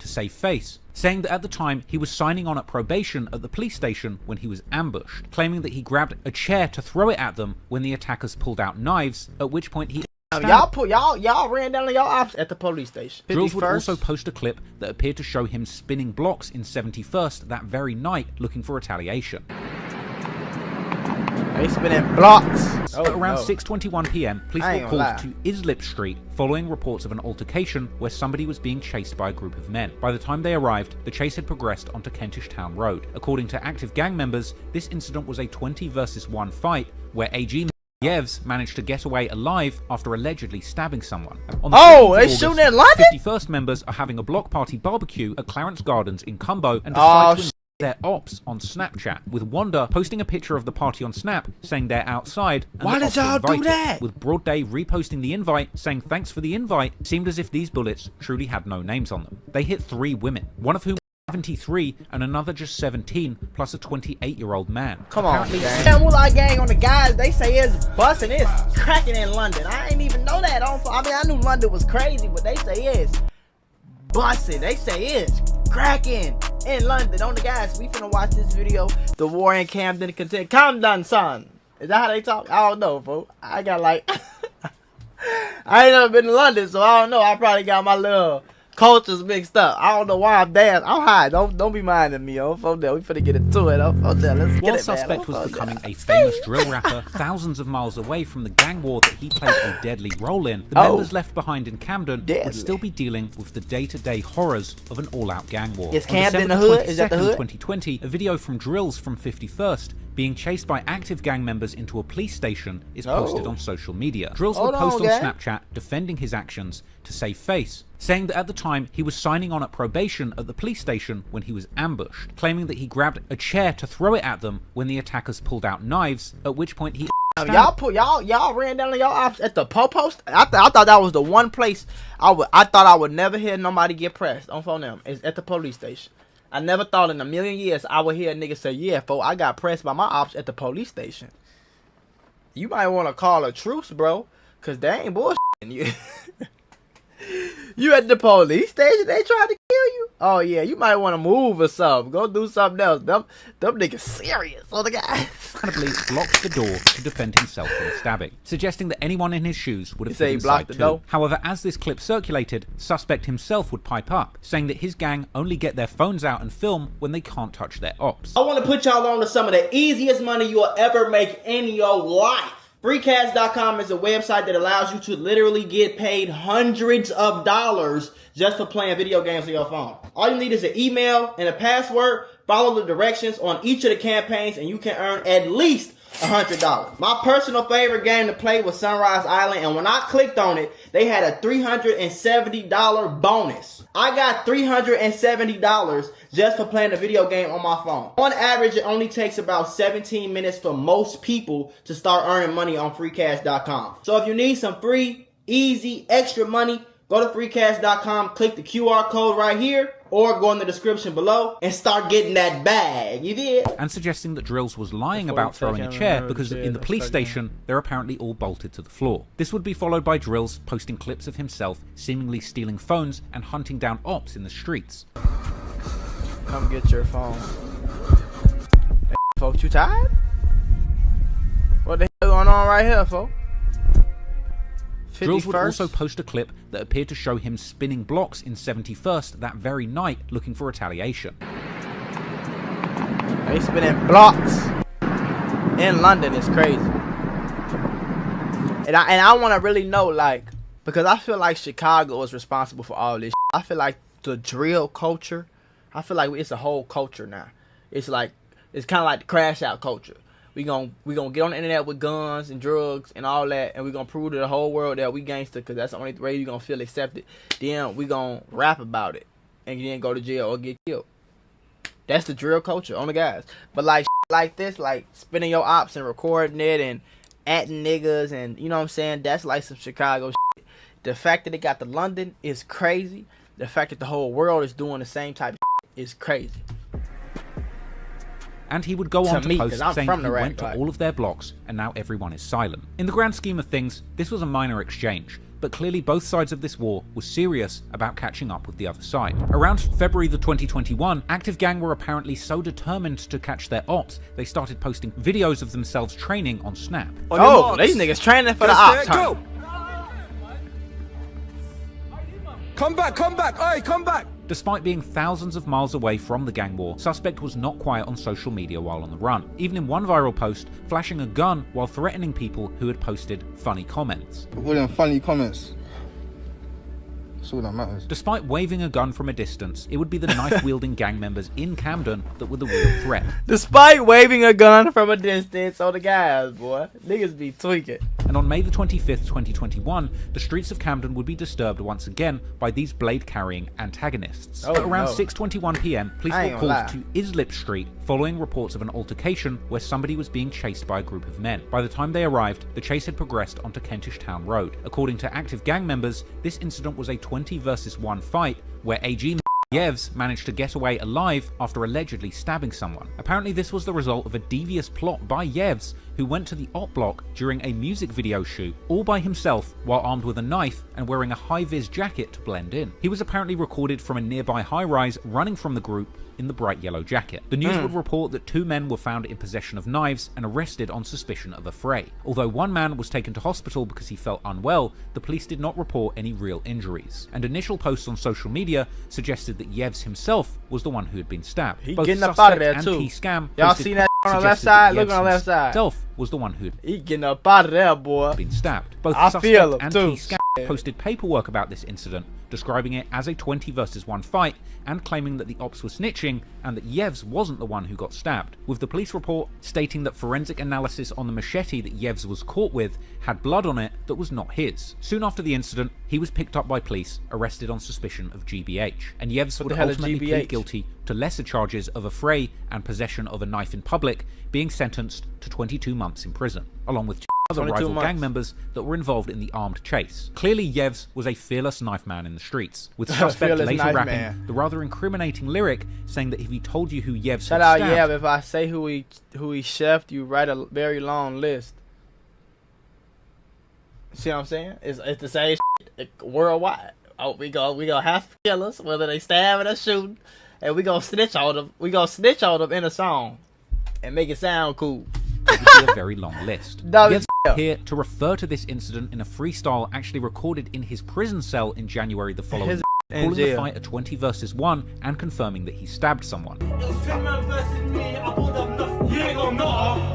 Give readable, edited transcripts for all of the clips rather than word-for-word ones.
save face, saying that at the time he was signing on at probation at the police station when he was ambushed, claiming that he grabbed a chair to throw it at them when the attackers pulled out knives, at which point he y'all ran down on y'all ops at the police station. Drills would also post a clip that appeared to show him spinning blocks in 71st that very night looking for retaliation. They spinning blocks. At around 6:21 p.m, police were called to Islip Street following reports of an altercation where somebody was being chased by a group of men. By the time they arrived, the chase had progressed onto Kentish Town Road. According to active gang members, this incident was a 20 versus 1 fight where AG Yevs managed to get away alive after allegedly stabbing someone. On they shooting in London? 51st members are having a block party barbecue at Clarence Gardens in Cumbo and decide to their ops on Snapchat, with Wanda posting a picture of the party on Snap saying they're outside. And why did y'all do that? With Broad Day reposting the invite saying thanks for the invite. It seemed as if these bullets truly had no names on them. They hit 3 women, one of whom 73 and another just 17, plus a 28-year-old man. Come on, gang. Mula gang on the guys, they say it's busting, it's cracking in London. I ain't even know that. I mean, I knew London was crazy, but they say it's busting. They say it's cracking in London. On the guys, we finna watch this video. The war in Camden content. Camden, son. Is that how they talk? I don't know, folks. I got like I ain't never been to London, so I don't know. I probably got my little cultures mixed up. I don't know why I'm dancing. I'm high. Don't be minding me. We finna get into it. Let's get it, While the suspect was becoming a famous drill rapper thousands of miles away from the gang war that he played a deadly role in, the members left behind in Camden would still be dealing with the day-to-day horrors of an all-out gang war. Is Camden the hood? Is that the hood? 2020, a video from Drills from 51st being chased by active gang members into a police station is posted on social media. Drills would post on Snapchat defending his actions to save face, saying that at the time he was signing on at probation at the police station when he was ambushed, claiming that he grabbed a chair to throw it at them when the attackers pulled out knives, at which point he y'all ran down on y'all ops at the post. I thought that was the one place I thought I would never hear nobody get pressed on phone them is at the police station. I never thought in a million years I would hear a nigga say, yeah, folks, I got pressed by my ops at the police station. You might want to call a truce, bro, because they ain't bullshitting you. You at the police station, they tried to kill you? Oh, yeah, you might want to move or something. Go do something else. Them niggas serious on the guy. Incredibly blocked the door to defend himself from stabbing, suggesting that anyone in his shoes would have been inside too. Door? However, as this clip circulated, suspect himself would pipe up, saying that his gang only get their phones out and film when they can't touch their ops. I want to put y'all on to some of the easiest money you'll ever make in your life. Freecash.com is a website that allows you to literally get paid hundreds of dollars just for playing video games on your phone. All you need is an email and a password. Follow the directions on each of the campaigns and you can earn at least $100. My personal favorite game to play was Sunrise Island, and when I clicked on it, they had a $370 bonus. I got $370 just for playing a video game on my phone. On average, it only takes about 17 minutes for most people to start earning money on freecash.com. So if you need some free, easy, extra money, go to freecash.com, click the QR code right here, or go in the description below and start getting that bag. You did? And suggesting that Drills was lying about throwing a chair because in the police station, they're apparently all bolted to the floor. This would be followed by Drills posting clips of himself seemingly stealing phones and hunting down ops in the streets. Come get your phone. Hey, folks, you tired? What the hell going on right here, folks? Drills would also post a clip that appeared to show him spinning blocks in 71st that very night looking for retaliation. They spinning blocks in London. It's crazy. And I want to really know, like, because I feel like Chicago is responsible for all this. I feel like the drill culture, I feel like it's a whole culture now. It's like, it's kind of like the crash out culture. We gonna get on the internet with guns and drugs and all that, and we gonna prove to the whole world that we gangster, because that's the only way you gonna feel accepted. Then we gonna rap about it and then go to jail or get killed. That's the drill culture on the guys. But like this, like spinning your ops and recording it and atting niggas and, you know what I'm saying, that's like some Chicago shit. The fact that it got to London is crazy. The fact that the whole world is doing the same type of shit is crazy. And he would go on to post saying he went to all of their blocks and now everyone is silent. In the grand scheme of things, this was a minor exchange, but clearly both sides of this war were serious about catching up with the other side. Around February the 2021, Active Gang were apparently so determined to catch their ops, they started posting videos of themselves training on Snap. Oh, these niggas training for the ops. Go. Come back, oi, come back! Despite being thousands of miles away from the gang war, Suspect was not quiet on social media while on the run, even in one viral post, flashing a gun while threatening people who had posted funny comments. All them funny comments. That's all that matters. Despite waving a gun from a distance, it would be the knife-wielding gang members in Camden that were the real threat. Despite waving a gun from a distance on the guys, boy. Niggas be tweaking. And on May the 25th, 2021, the streets of Camden would be disturbed once again by these blade-carrying antagonists. At around 6:21 PM, police were called to Islip Street following reports of an altercation where somebody was being chased by a group of men. By the time they arrived, the chase had progressed onto Kentish Town Road. According to Active Gang members, this incident was a 20 versus 1 fight where AG Yevs managed to get away alive after allegedly stabbing someone. Apparently this was the result of a devious plot by Yevs, who went to the op block during a music video shoot all by himself while armed with a knife and wearing a high-vis jacket to blend in. He was apparently recorded from a nearby high-rise running from the group in the bright yellow jacket. The news would report that 2 men were found in possession of knives and arrested on suspicion of a fray. Although one man was taken to hospital because he felt unwell, the police did not report any real injuries. And initial posts on social media suggested that Yevs himself was the one who had been stabbed. He Both getting up Suspect out of there and too. T-Scam Y'all seen that on the left side? Look on the left side. Himself was the one who had He getting up out of there, boy. been stabbed. Both I Suspect feel him and too. T-Scam posted paperwork about this incident, describing it as a 20 versus 1 fight and claiming that the ops were snitching and that Yevs wasn't the one who got stabbed, with the police report stating that forensic analysis on the machete that Yevs was caught with had blood on it that was not his. Soon after the incident, he was picked up by police, arrested on suspicion of GBH, and Yevs would ultimately plead guilty to lesser charges of affray and possession of a knife in public, being sentenced to 22 months in prison, along with 2 other rival gang members that were involved in the armed chase. Clearly, Yevs was a fearless knife man in the streets, with Suspect later rapping the rather incriminating lyric saying that if he told you who Yevs Shout had out stabbed, Yev, if I say who he chefed, you write a very long list. See what I'm saying? It's the same shit worldwide. Oh, we gonna have killers, whether they stabbing or shooting, and we gonna snitch on them. We gonna snitch on them in a song and make it sound cool. it would be a very long list. Yevs here to refer to this incident in a freestyle actually recorded in his prison cell in January the following year, calling the fight a 20 versus 1 and confirming that he stabbed someone.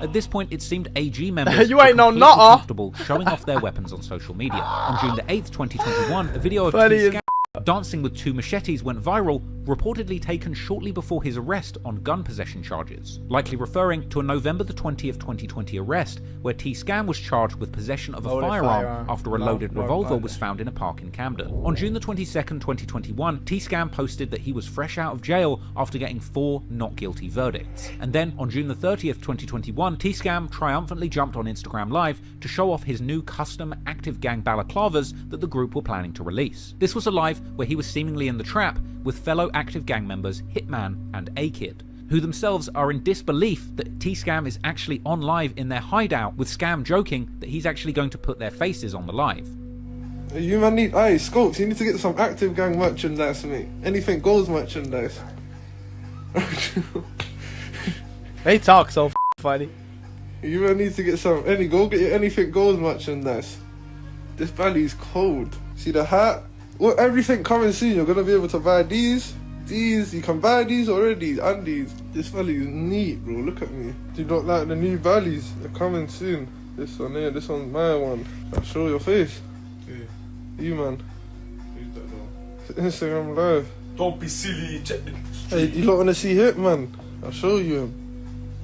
At this point, it seemed AG members you ain't no were nutter comfortable showing off their weapons on social media. On June the 8th, 2021, a video of T-Scam dancing with 2 machetes went viral, reportedly taken shortly before his arrest on gun possession charges, likely referring to a November the 20th, 2020 arrest where T-Scam was charged with possession of a firearm after a loaded revolver was found in a park in Camden. On June the 22nd, 2021, T-Scam posted that he was fresh out of jail after getting 4 not guilty verdicts. And then on June the 30th, 2021, T-Scam triumphantly jumped on Instagram Live to show off his new custom Active Gang balaclavas that the group were planning to release. This was a live where he was seemingly in the trap with fellow Active Gang members Hitman and A-Kid, who themselves are in disbelief that T-Scam is actually on live in their hideout, with Scam joking that he's actually going to put their faces on the live. You man need, hey Scopes, you need to get some Active Gang merchandise for me. Anything goes merchandise. They talk so funny. You man need to get some, go get your Anything Goes merchandise. This valley's cold. See the hat? Well, everything coming soon, you're gonna be able to buy these, you can buy these already, and these. This valley is neat, bro, look at me. Do you not like the new valleys? They're coming soon. This one here, this one's my one. I'll show your face. Yeah. You man. Who's that though? Instagram Live. Don't be silly, check the... Hey, you lot wanna see Hitman? I'll show you him.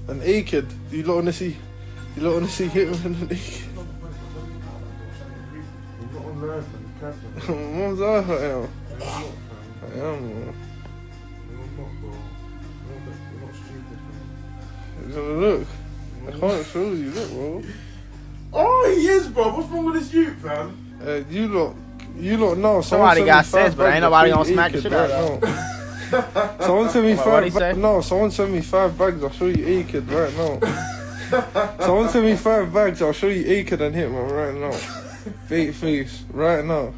An A-Kid. Do you lot wanna see Hitman and A-Kid? Mom's out here. I am, bro. Look, I can't show you, look, bro. Oh, he is, bro. What's wrong with this youth, fam? You lot know. Somebody got sense, but ain't nobody gonna smack the shit out of them. Someone send me 5 bags. No, someone send me 5 bags. I'll show you A-Kid right now. Someone send me 5 bags. I'll show you A-Kid and Hitman right now. Fake face, right now.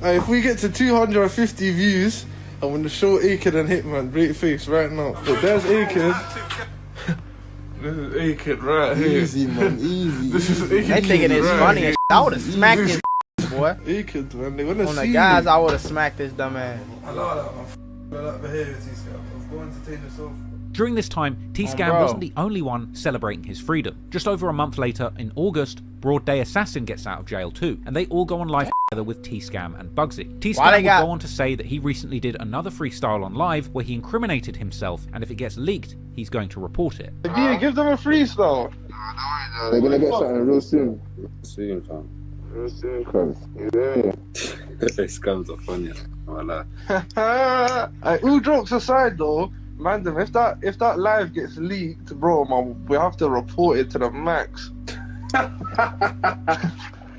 If we get to 250 views, I'm gonna show Akid and Hitman great face right now. But there's Akid. This is Akid right here. Easy, man, easy. This is Akid. They thinking it's funny and I would have smacked this boy. Akid, man, they wanna On see the guys, you. I would have smacked this dumb ass. I love that, man. I like behavior, T-Scam. Let's go entertain yourself. During this time, T-Scam bro. wasn't the only one celebrating his freedom. Just over a month later, in August, Broad Day Assassin gets out of jail too, and they all go on live together with T-Scam and Bugsy. T-Scam would go on to say that he recently did another freestyle on live where he incriminated himself, and if it gets leaked, he's going to report it. Yeah, give them a freestyle. They're gonna get something real soon. Soon, fam. Real soon, cuz. Yeah. These scums are funny. Voila. All jokes aside though, man, if that live gets leaked, bro, man, we have to report it to the max.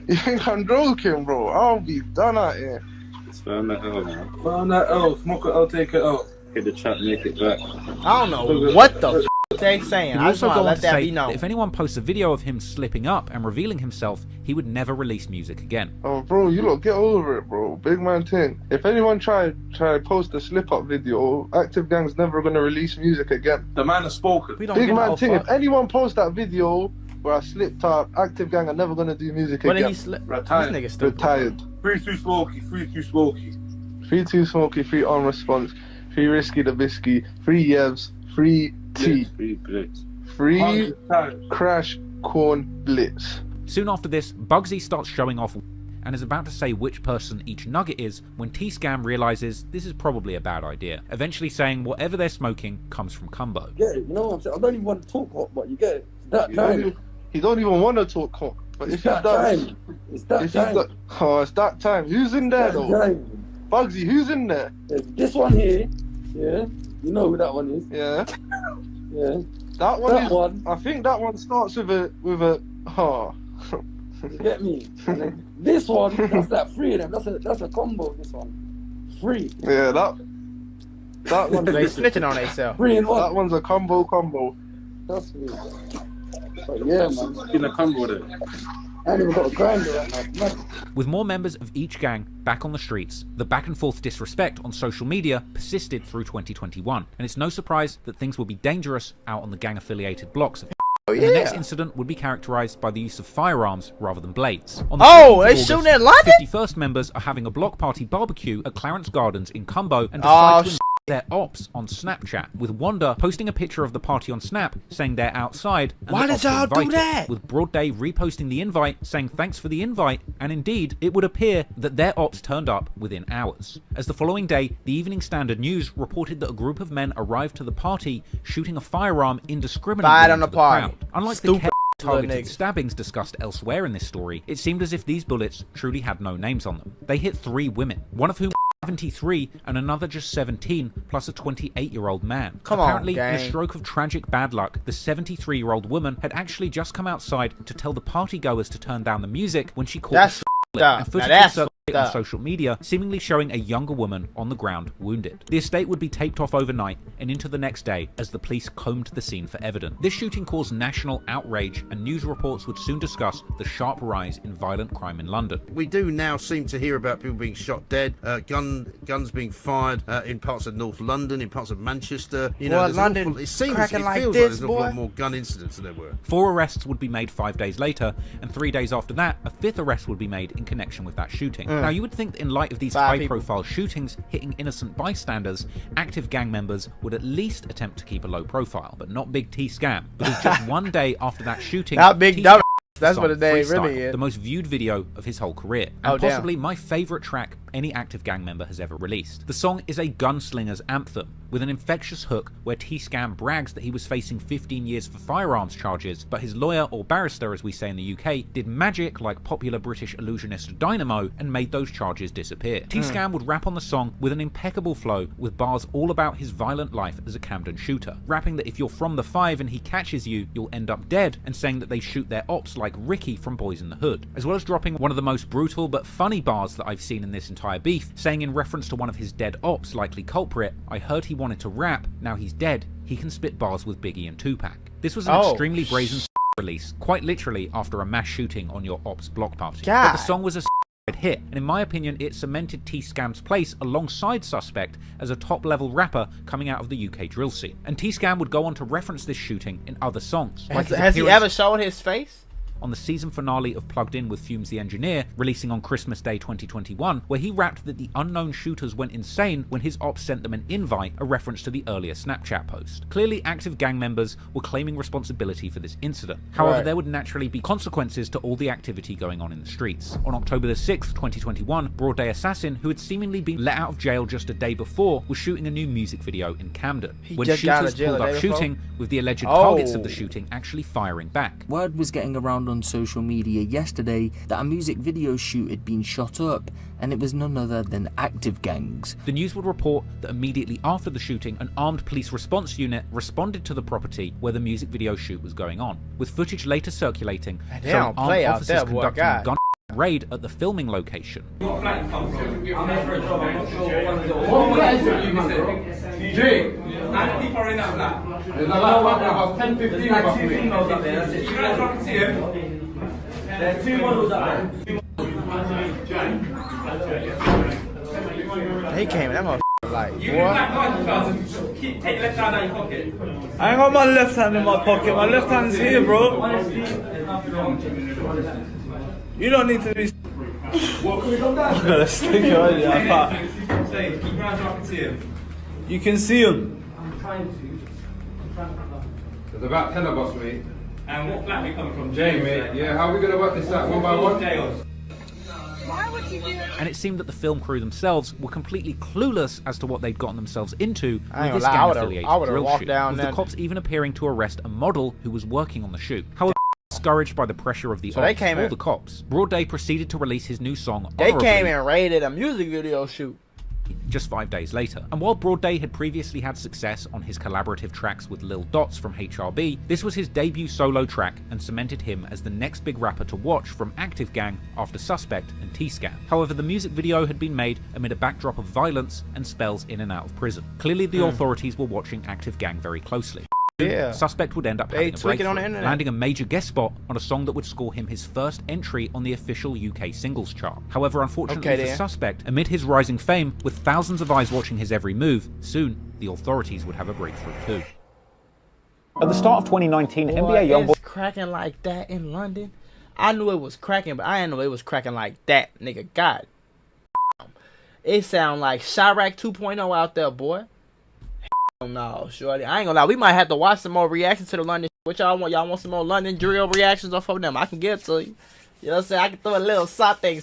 You think I'm joking, bro? I'll be done out here. Just found that L, man. Found that L, smoke it, I'll take it out. Hit the trap, make it back. I don't know what the they saying. He I just also want to go on let to that say be known. that if anyone posts a video of him slipping up and revealing himself, he would never release music again. Oh, bro, you lot get over it, bro. Big man thing. If anyone try post a slip up video, Active Gang's never gonna release music again. The man has spoken. We don't Big give man no thing. fuck. If anyone posts that video where I slipped up, Active Gang are never gonna do music When did again. he slip? This Retired. nigga stupid. Retired. Free too smoky, free too smoky. 3 2 Smoky, 3 on response, 3 Risky the Bisky, 3 Yevs, 3 T, Free blitz. 3 100 Crash Corn Blitz. Soon after this, Bugsy starts showing off and is about to say which person each nugget is when T-Scam realizes this is probably a bad idea, eventually saying whatever they're smoking comes from Cumbo. Get it, you know what I'm saying? I don't even want to talk hot, but you get it. It's that time. He don't even want to talk cock. But It's if he that does, time. It's that if he time. does, oh, it's that time. Who's in there That though? time. Bugsy, who's in there? There's this one here, yeah. You know who that one is, Yeah, yeah. that one. That is, one. I think that one starts with a. Oh. You get me? And then this one, that's like three of them. That's a combo. This one, three. Yeah, that one. They snitching on themselves. Three in That one. one's a combo. That's me. But yeah, man. In the combo there. I ain't even got a grinder right now. Man. With more members of each gang back on the streets, the back and forth disrespect on social media persisted through 2021, and it's no surprise that things will be dangerous out on the gang-affiliated blocks. Oh And the next yeah. incident would be characterized by the use of firearms rather than blades. On the Oh, 15th of they August, shooting at London? 51st members are having a block party barbecue at Clarence Gardens in Cumbo and Oh, decide to invite their ops on Snapchat, with Wanda posting a picture of the party on Snap saying they're outside. And Why the did ops are y'all do invited, that? with Broad Day reposting the invite saying thanks for the invite, and indeed it would appear that their ops turned up within hours. As the following day, the Evening Standard News reported that a group of men arrived to the party shooting a firearm indiscriminately Fired on into the party. crowd. Unlike Stupid the little targeted niggas. stabbings discussed elsewhere in this story, it seemed as if these bullets truly had no names on them. They hit 3 women, one of whom 73 and another just 17, plus a 28-year-old man. Come on, Apparently, in a gang. stroke of tragic bad luck, the 73-year-old woman had actually just come outside to tell the partygoers to turn down the music when she caught That's the f***ed up. and Now footage that's was circulated f***ed on up. social media, seemingly showing a younger woman on the ground wounded. The estate would be taped off overnight and into the next day as the police combed the scene for evidence. This shooting caused national outrage, and news reports would soon discuss the sharp rise in violent crime in London. We do now seem to hear about people being shot dead, guns being fired in parts of North London, in parts of Manchester. You know, Boy, there's an London awful, it feels cracking like like this, there's an awful boy. lot more gun incidents than there were. 4 arrests would be made 5 days later, and 3 days after that, a 5th arrest would be made in connection with that shooting. Now, you would think that in light of these 5 people. high-profile shootings hitting innocent bystanders, active gang members would at least attempt to keep a low profile, but not Big T-Scam, because just one day after that shooting, Not Big T-Scam Dumb. That's what the song name Freestyle, really is. the most viewed video of his whole career, and Oh, damn. possibly my favourite track any active gang member has ever released. The song is a gunslinger's anthem, with an infectious hook where T-Scam brags that he was facing 15 years for firearms charges, but his lawyer, or barrister as we say in the UK, did magic like popular British illusionist Dynamo and made those charges disappear. T-Scam would rap on the song with an impeccable flow, with bars all about his violent life as a Camden shooter, rapping that if you're from the 5 and he catches you, you'll end up dead, and saying that they shoot their ops like like Ricky from Boys in the Hood, as well as dropping one of the most brutal but funny bars that I've seen in this entire beef, saying in reference to one of his dead ops, likely culprit, "I heard he wanted to rap, now he's dead, he can spit bars with Biggie and Tupac." This was an extremely brazen release, quite literally after a mass shooting on your ops block party. But the song was a hit, and in my opinion it cemented T-Scam's place alongside Suspect as a top-level rapper coming out of the UK drill scene. And T-Scam would go on to reference this shooting in other songs. Has he ever shown his face? On the season finale of Plugged In with Fumes the Engineer, releasing on Christmas Day 2021, where he rapped that the unknown shooters went insane when his ops sent them an invite, a reference to the earlier Snapchat post. Clearly, active gang members were claiming responsibility for this incident. However, there would naturally be consequences to all the activity going on in the streets. On October the 6th, 2021, Broad Day Assassin, who had seemingly been let out of jail just a day before, was shooting a new music video in Camden, when shooters pulled up shooting, with the alleged targets of the shooting actually firing back. Word was getting around on social media yesterday that a music video shoot had been shot up, and it was none other than active gangs. The news would report that immediately after the shooting, an armed police response unit responded to the property where the music video shoot was going on, with footage later circulating showing armed officers conducting a gun raid at the filming location. He came, that motherfucker like, boy. Take your left hand out of your pocket. I ain't got my left hand in my pocket. My left hand's here, bro. You don't need to be. I'm gonna stick it on you. I can't. Keep your hands up, I can see him. You can see him. I'm trying to. There's about 10 of us, mate. And what flat are we coming from? Jay, mate. Yeah, how are we gonna work this out one by one? And it seemed that the film crew themselves were completely clueless as to what they'd gotten themselves into with this gang-affiliated drill shoot, with the cops even appearing to arrest a model who was working on the shoot. However, discouraged by the pressure of the ops or the cops, Broad Day proceeded to release his new song They came and raided a music video shoot just 5 days later. And while Broad Day had previously had success on his collaborative tracks with Lil Dots from HRB, this was his debut solo track and cemented him as the next big rapper to watch from Active Gang after Suspect and T-Scam. However, the music video had been made amid a backdrop of violence and spells in and out of prison. Clearly the authorities were watching Active Gang very closely. Suspect would end up having a breakthrough, landing a major guest spot on a song that would score him his first entry on the official UK singles chart. However, unfortunately for Suspect, amid his rising fame, with thousands of eyes watching his every move, soon the authorities would have a breakthrough too. At the start of 2019, NBA YoungBoy... It's cracking like that in London. I knew it was cracking, but I didn't know it was cracking like that, nigga. God. It sound like Chirac 2.0 out there, boy. No, shorty. I ain't gonna lie. We might have to watch some more reactions to the London. What y'all want? Y'all want some more London drill reactions off of them? I can get it to you. You know what I'm saying? I can throw a little something.